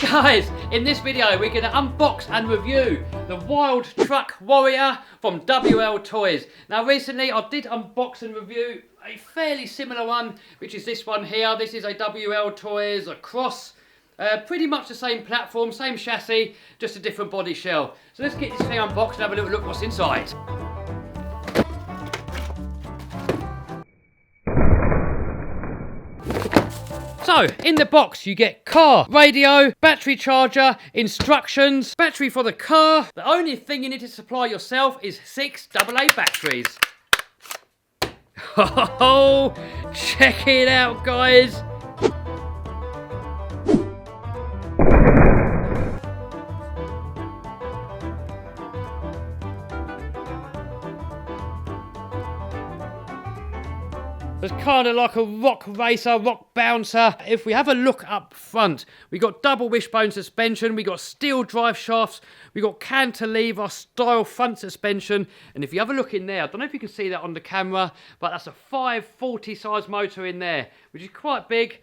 Guys, in this video we're going to unbox and review the Wild Truck Warrior from Wltoys. Now recently I did unbox and review a fairly similar one, which is this one here. This is a Wltoys, a cross. Pretty much the same platform, same chassis, just a different body shell. So let's get this thing unboxed and have a little look what's inside. So, in the box you get car, radio, battery charger, instructions, battery for the car. The only thing you need to supply yourself is 6 AA batteries. Oh, check it out, guys. It's kind of like a rock racer, rock bouncer. If we have a look up front, we got double wishbone suspension, we got steel drive shafts, we got cantilever style front suspension, and if you have a look in there, I don't know if you can see that on the camera, but that's a 540 size motor in there, which is quite big.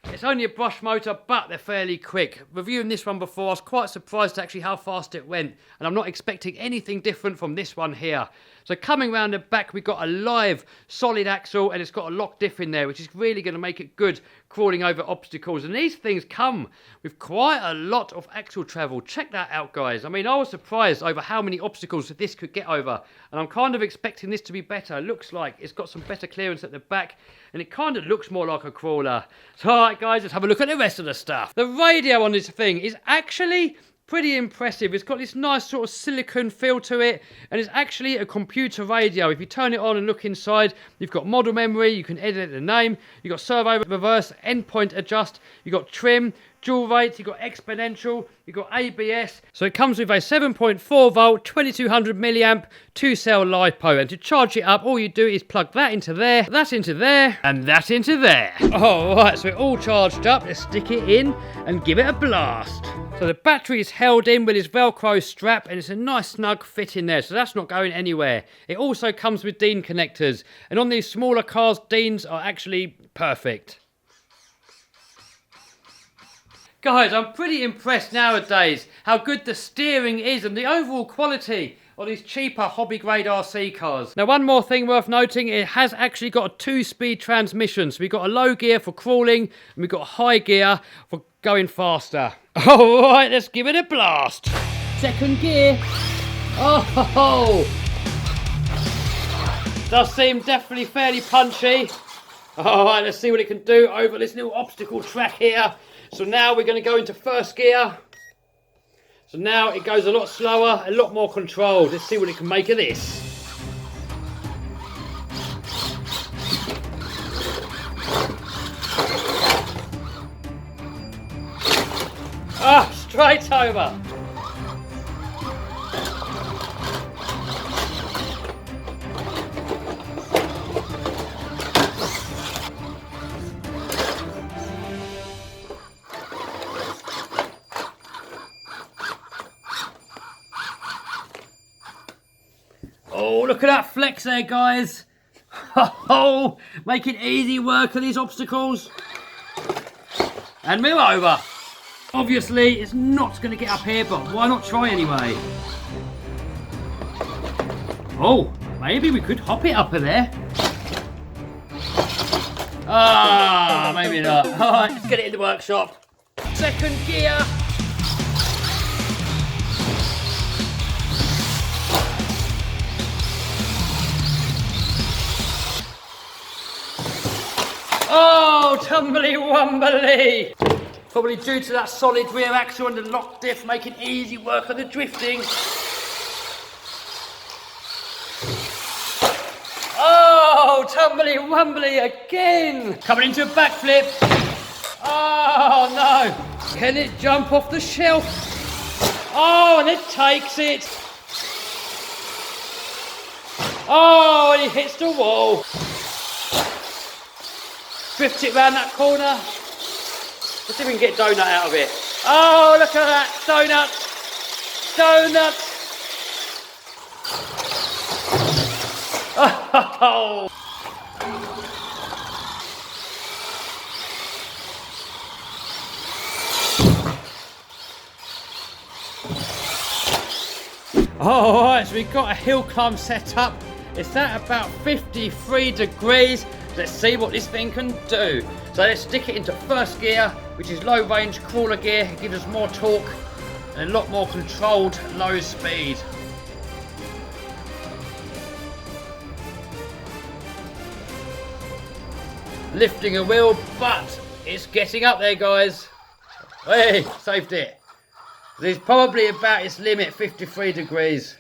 It's only a brush motor, but they're fairly quick. Reviewing this one before, I was quite surprised actually how fast it went, and I'm not expecting anything different from this one here. So coming round the back, we've got a live solid axle, and it's got a lock diff in there, which is really going to make it good crawling over obstacles. And these things come with quite a lot of axle travel. Check that out, guys. I mean, I was surprised over how many obstacles this could get over, and I'm kind of expecting this to be better. It looks like it's got some better clearance at the back, and it kind of looks more like a crawler. So, alright guys, let's have a look at the rest of the stuff. The radio on this thing is actually pretty impressive. It's got this nice sort of silicone feel to it, and it's actually a computer radio. If you turn it on and look inside, you've got model memory, you can edit the name, you've got servo reverse, endpoint adjust, you've got trim, dual rate, you've got exponential, you've got ABS. So it comes with a 7.4 volt, 2200 milliamp, 2-cell LiPo, and to charge it up, all you do is plug that into there, that into there, and that into there. All right, so it all charged up. Let's stick it in and give it a blast. So the battery is held in with this Velcro strap, and it's a nice snug fit in there, so that's not going anywhere. It also comes with DIN connectors, and on these smaller cars, DINs are actually perfect. Guys, I'm pretty impressed nowadays how good the steering is and the overall quality of these cheaper hobby grade RC cars. Now, one more thing worth noting, it has actually got a 2-speed transmission. So we've got a low gear for crawling, and we've got a high gear for going faster. All right, let's give it a blast. Second gear. Oh, does seem definitely fairly punchy. All right, let's see what it can do over this little obstacle track here. So now we're going to go into first gear. So now it goes a lot slower, a lot more controlled. Let's see what it can make of this. Ah, straight over. Oh, look at that flex there, guys. Oh, making easy work of these obstacles. And move over. Obviously, it's not going to get up here, but why not try anyway? Oh, maybe we could hop it up there. Ah, maybe not. All right, let's get it in the workshop. Second gear. Oh, tumbly wumbly! Probably due to that solid rear axle and the lock diff making easy work of the drifting. Oh, tumbly wumbly again! Coming into a backflip. Oh no! Can it jump off the shelf? Oh, and it takes it. Oh, and it hits the wall. Drift it round that corner. Let's see if we can get donut out of it. Oh, look at that. Donut. Donut. Oh. Alright, so we've got a hill climb set up. It's at about 53 degrees. Let's see what this thing can do. So let's stick it into first gear, which is low range crawler gear. It gives us more torque and a lot more controlled low speed. Lifting a wheel, but it's getting up there, guys. Hey, saved it. This is probably about its limit, 53 degrees.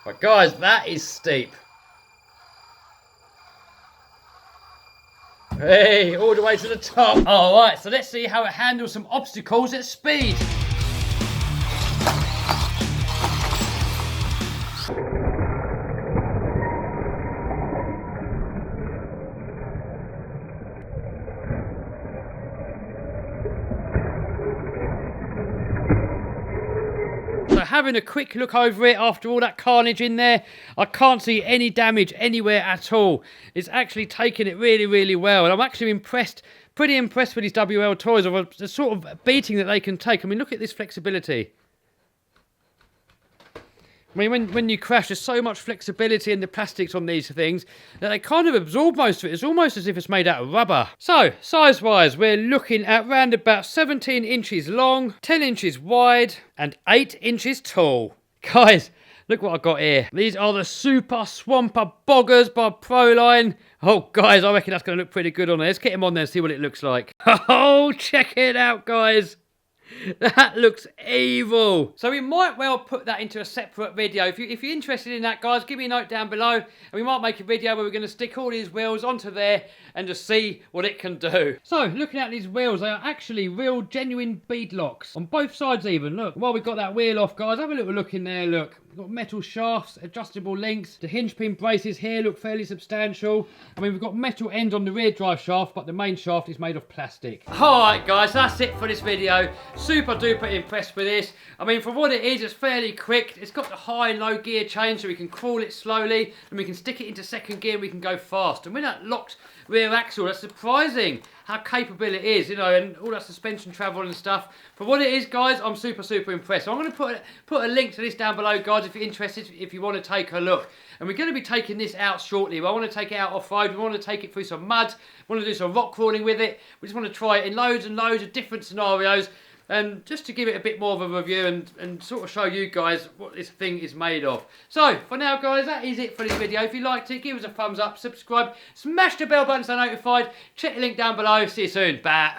But guys, that is steep. Hey, all the way to the top. Alright, so let's see how it handles some obstacles at speed. So having a quick look over it after all that carnage in there, I can't see any damage anywhere at all. It's actually taken it really, really well. And I'm actually impressed, pretty impressed with these Wltoys of the sort of beating that they can take. I mean, look at this flexibility. I mean, when you crash, there's so much flexibility in the plastics on these things that they kind of absorb most of it. It's almost as if it's made out of rubber. So, size-wise, we're looking at around about 17 inches long, 10 inches wide, and 8 inches tall. Guys, look what I've got here. These are the Super Swamper Boggers by Proline. Oh, guys, I reckon that's going to look pretty good on there. Let's get him on there and see what it looks like. Oh, check it out, guys. That looks evil. So we might well put that into a separate video. If you're interested in that, guys, give me a note down below. And we might make a video where we're going to stick all these wheels onto there and just see what it can do. So, looking at these wheels, they are actually real, genuine bead locks. On both sides even, look. While we've got that wheel off, guys, have a little look in there, look. We've got metal shafts, adjustable links. The hinge pin braces here look fairly substantial. I mean, we've got metal ends on the rear drive shaft, but the main shaft is made of plastic. Alright, guys, that's it for this video. Super duper impressed with this. I mean, for what it is, it's fairly quick. It's got the high and low gear change, so we can crawl it slowly, and we can stick it into second gear and we can go fast. And with that locked rear axle, that's surprising how capable it is, you know, and all that suspension travel and stuff. For what it is, guys, I'm super, super impressed. So I'm going to put a link to this down below, guys, if you're interested, if you want to take a look. And we're going to be taking this out shortly. I want to take it out off-road. We want to take it through some mud. We want to do some rock crawling with it. We just want to try it in loads and loads of different scenarios. And just to give it a bit more of a review and sort of show you guys what this thing is made of. So, for now, guys, that is it for this video. If you liked it, give us a thumbs up, subscribe, smash the bell button so you're notified. Check the link down below. See you soon. Bye.